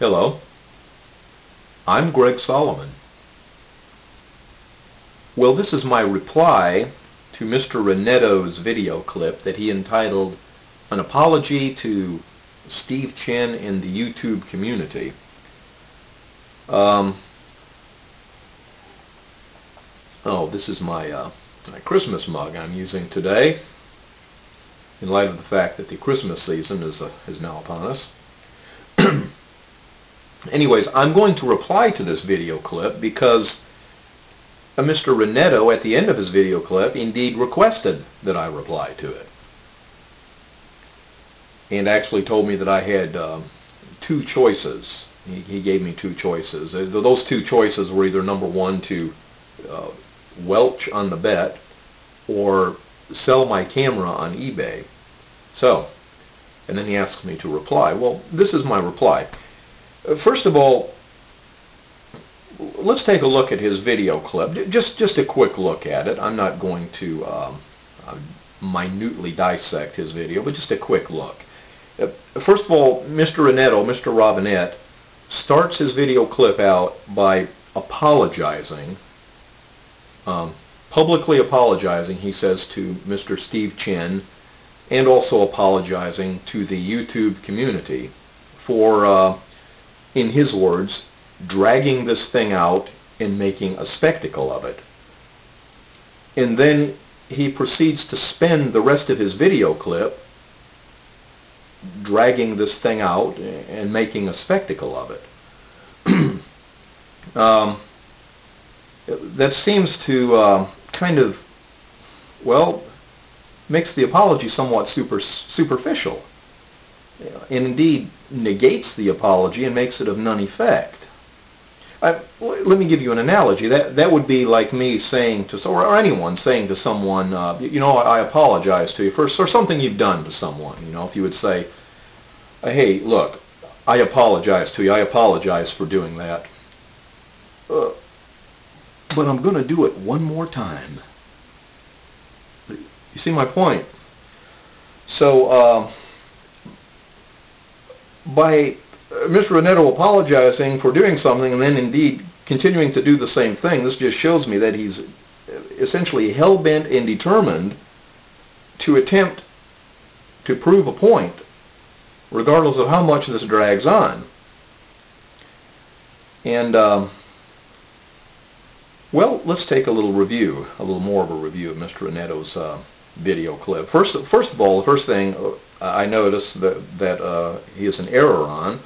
Hello, I'm Greg Solomon. Well, this is my reply to Mr. Renetto's video clip that he entitled An Apology to Steve Chen in the YouTube Community. This is my Christmas mug I'm using today in light of the fact that the Christmas season is now upon us. Anyways, I'm going to reply to this video clip because Mr. Renetto, at the end of his video clip, indeed requested that I reply to it. And actually told me that I had two choices. He gave me two choices. Those two choices were either number one, to welch on the bet or sell my camera on eBay. So, and then he asked me to reply. Well, this is my reply. First of all, let's take a look at his video clip. Just a quick look at it. I'm not going to minutely dissect his video, but just a quick look. First of all, Mr. Renetto, Mr. Robinette, starts his video clip out by apologizing, publicly apologizing, he says, to Mr. Steve Chen, and also apologizing to the YouTube community for, in his words, dragging this thing out and making a spectacle of it. And then he proceeds to spend the rest of his video clip dragging this thing out and making a spectacle of it. That seems to kind of, well, makes the apology somewhat superficial, and indeed negates the apology and makes it of none effect. Let me give you an analogy. That would be like me saying to, or anyone saying to someone, I apologize to you for something you've done to someone. If you would say, hey, look, I apologize to you. I apologize for doing that. But I'm going to do it one more time. You see my point? So, by Mr. Renetto apologizing for doing something and then indeed continuing to do the same thing, this just shows me that he's essentially hell-bent and determined to attempt to prove a point, regardless of how much this drags on. And, well, let's take a little more of a review of Mr. Renetto's video clip. First of all, the first thing I noticed that he has an error on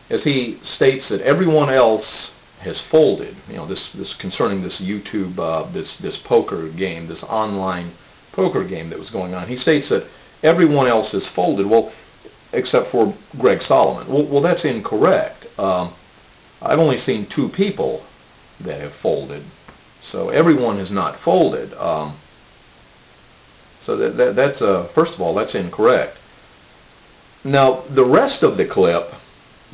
is he states that everyone else has folded. This concerning this YouTube, this poker game, this online poker game that was going on. He states that everyone else has folded, well, except for GregSolomon. Well, that's incorrect. I've only seen two people that have folded, so everyone has not folded. So that's first of all, that's incorrect. Now, the rest of the clip,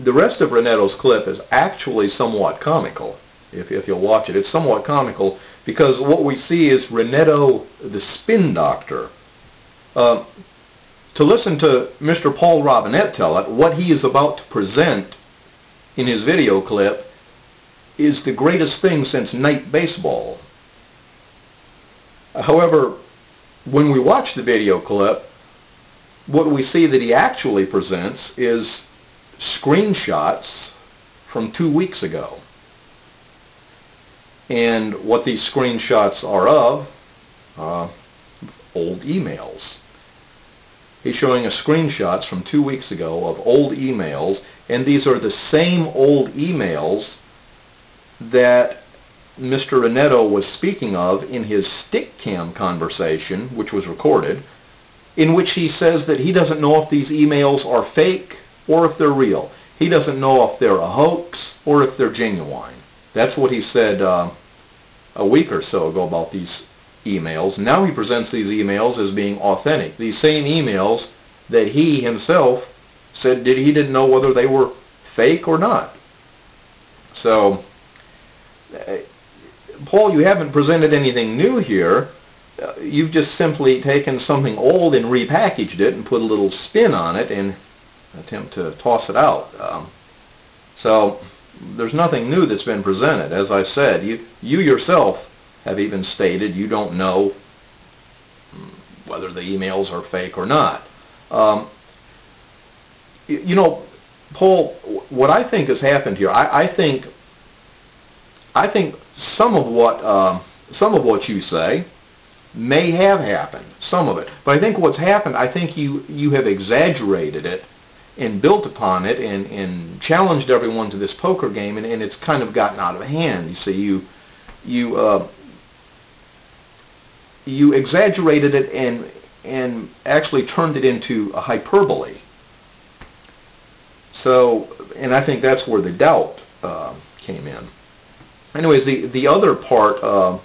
the rest of Renetto's clip is actually somewhat comical. If you'll watch it, it's somewhat comical because what we see is Renetto, the spin doctor. To listen to Mr. Paul Robinette tell it, what he is about to present in his video clip is the greatest thing since night baseball. However, when we watch the video clip, what we see that he actually presents is screenshots from 2 weeks ago. And what these screenshots are of, old emails. He's showing us screenshots from 2 weeks ago of old emails, and these are the same old emails that Mr. Renetto was speaking of in his stick-cam conversation, which was recorded, in which he says that he doesn't know if these emails are fake or if they're real. He doesn't know if they're a hoax or if they're genuine. That's what he said a week or so ago about these emails. Now he presents these emails as being authentic. These same emails that he himself said he didn't know whether they were fake or not. So, Paul, you haven't presented anything new here. You've just simply taken something old and repackaged it and put a little spin on it and attempt to toss it out. So there's nothing new that's been presented. As I said, you yourself have even stated you don't know whether the emails are fake or not. You know, Paul, what I think has happened here, I think some of what you say may have happened, some of it. But I think what's happened, I think you have exaggerated it and built upon it and challenged everyone to this poker game, and it's kind of gotten out of hand. You see, you exaggerated it and actually turned it into a hyperbole. So, and I think that's where the doubt came in. Anyways, the other part,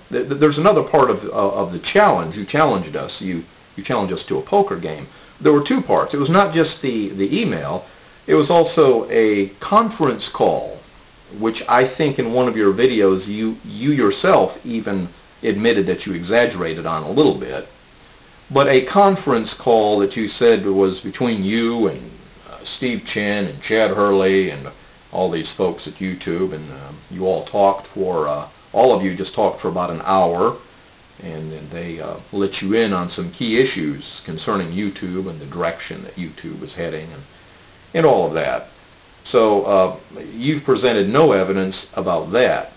there's another part of the challenge. You challenged us. You challenged us to a poker game. There were two parts. It was not just the email. It was also a conference call, which I think in one of your videos you yourself even admitted that you exaggerated on a little bit. But a conference call that you said was between you and Steve Chen and Chad Hurley and all these folks at YouTube, and you all talked for, all of you just talked for about an hour, and they let you in on some key issues concerning YouTube and the direction that YouTube is heading and all of that. So you've presented no evidence about that.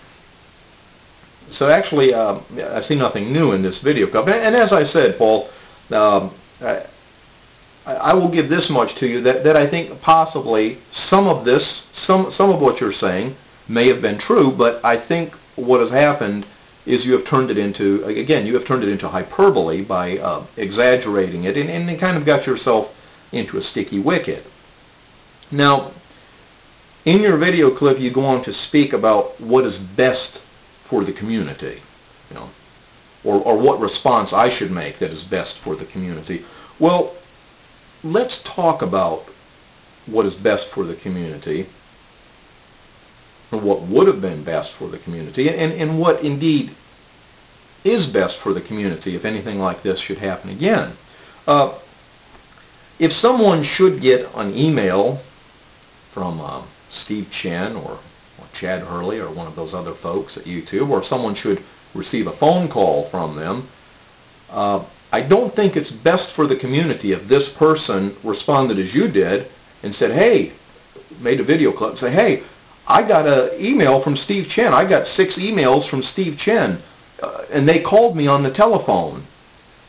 So actually, I see nothing new in this video. And as I said, Paul, I will give this much to you, that I think possibly some of this, some of what you're saying may have been true, but I think what has happened is you have turned it into, again, you have turned it into hyperbole by exaggerating it, and kind of got yourself into a sticky wicket. Now, in your video clip, you go on to speak about what is best for the community, you know, or what response I should make that is best for the community. Well, let's talk about what is best for the community, and what would have been best for the community, and what indeed is best for the community if anything like this should happen again. If someone should get an email from Steve Chen or Chad Hurley or one of those other folks at YouTube, or if someone should receive a phone call from them, I don't think it's best for the community if this person responded as you did and said, hey, made a video clip and say, hey, I got an email from Steve Chen. I got 6 emails from Steve Chen, and they called me on the telephone,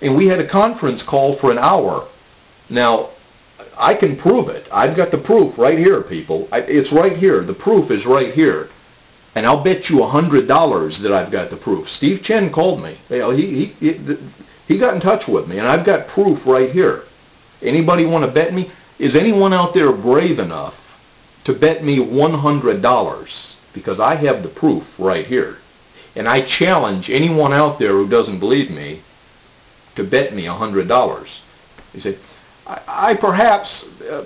and we had a conference call for an hour. Now, I can prove it. I've got the proof right here, people. It's right here. The proof is right here. And I'll bet you $100 that I've got the proof. Steve Chen called me. He got in touch with me, and I've got proof right here. Anybody want to bet me? Is anyone out there brave enough to bet me $100? Because I have the proof right here. And I challenge anyone out there who doesn't believe me to bet me $100. You say, I perhaps,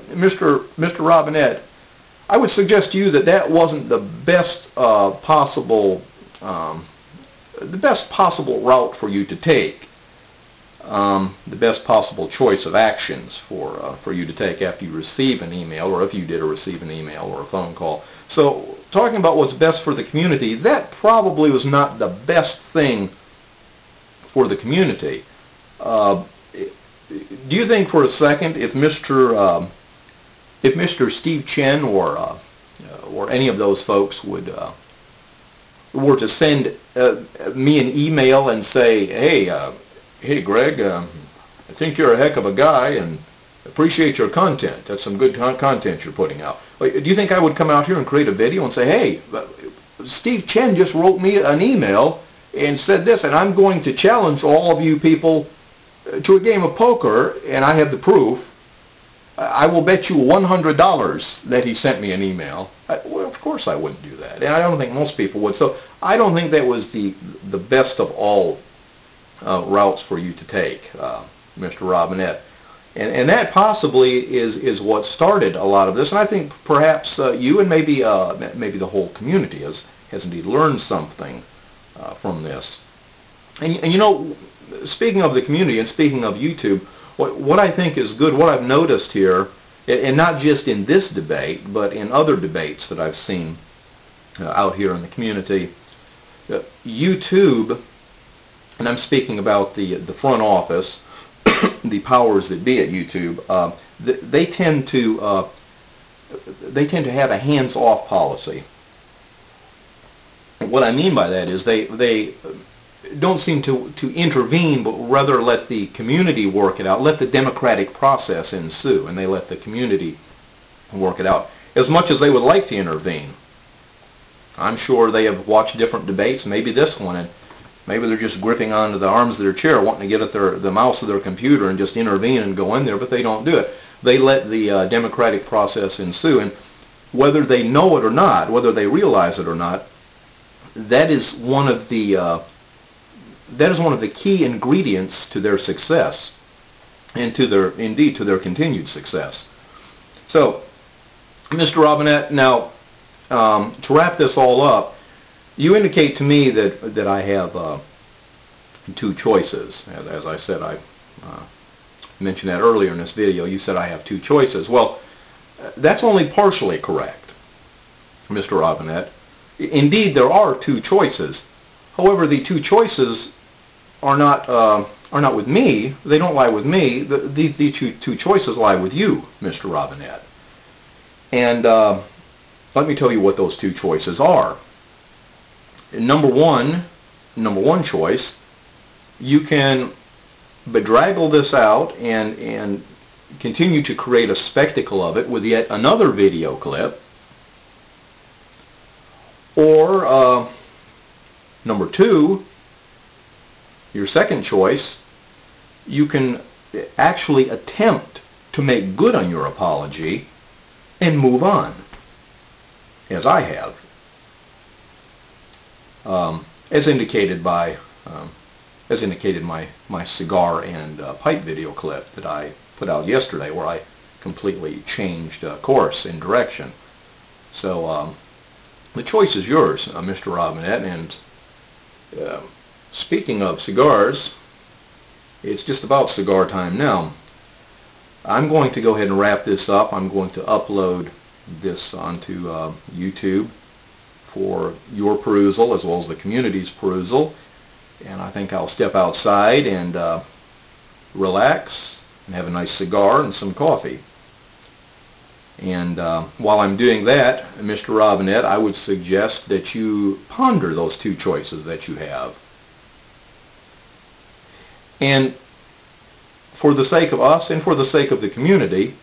Mr. Robinette, I would suggest to you that that wasn't the best possible route for you to take. The best possible choice of actions for you to take after you receive an email, or if you did receive an email or a phone call. So talking about what's best for the community, that probably was not the best thing for the community. Do you think for a second if Mr. Steve Chen or any of those folks were to send me an email and say, hey Greg, I think you're a heck of a guy and appreciate your content. That's some good content you're putting out. Do you think I would come out here and create a video and say, hey, Steve Chen just wrote me an email and said this, and I'm going to challenge all of you people to a game of poker, and I have the proof. I will bet you $100 that he sent me an email. Well, of course I wouldn't do that, and I don't think most people would. So I don't think that was the best of all routes for you to take, Mr. Robinette. And that possibly is what started a lot of this. And I think perhaps you and maybe the whole community has indeed learned something from this. And you know, speaking of the community and speaking of YouTube, what I think is good, what I've noticed here and not just in this debate, but in other debates that I've seen out here in the community, YouTube, and I'm speaking about the front office, the powers that be at YouTube, they tend to have a hands-off policy. What I mean by that is they don't seem to intervene, but rather let the community work it out, let the democratic process ensue, and they let the community work it out. As much as they would like to intervene, I'm sure they have watched different debates, maybe this one, and maybe they're just gripping onto the arms of their chair, wanting to get at the mouse of their computer and just intervene and go in there, but they don't do it. They let the democratic process ensue, and whether they know it or not, whether they realize it or not, that is one of the key ingredients to their success, and to their continued success. So, Mr. Robinette, now to wrap this all up, you indicate to me that I have two choices. As I said, I mentioned that earlier in this video. You said I have two choices. Well, that's only partially correct, Mr. Robinette. Indeed, there are two choices. However, the two choices are not with me. They don't lie with me. The two choices lie with you, Mr. Robinette. And let me tell you what those two choices are. Number one choice, you can bedraggle this out and continue to create a spectacle of it with yet another video clip. Or number two, your second choice, you can actually attempt to make good on your apology and move on, as I have. As indicated my cigar and pipe video clip that I put out yesterday, where I completely changed course and direction. So the choice is yours, Mr. Robinette. And speaking of cigars, it's just about cigar time now. I'm going to go ahead and wrap this up. I'm going to upload this onto YouTube for your perusal as well as the community's perusal. And I think I'll step outside and relax and have a nice cigar and some coffee. And while I'm doing that, Mr. Robinette, I would suggest that you ponder those two choices that you have. And for the sake of us and for the sake of the community,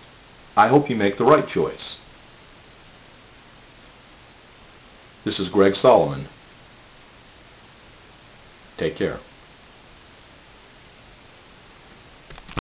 I hope you make the right choice. This is GregSolomon. Take care.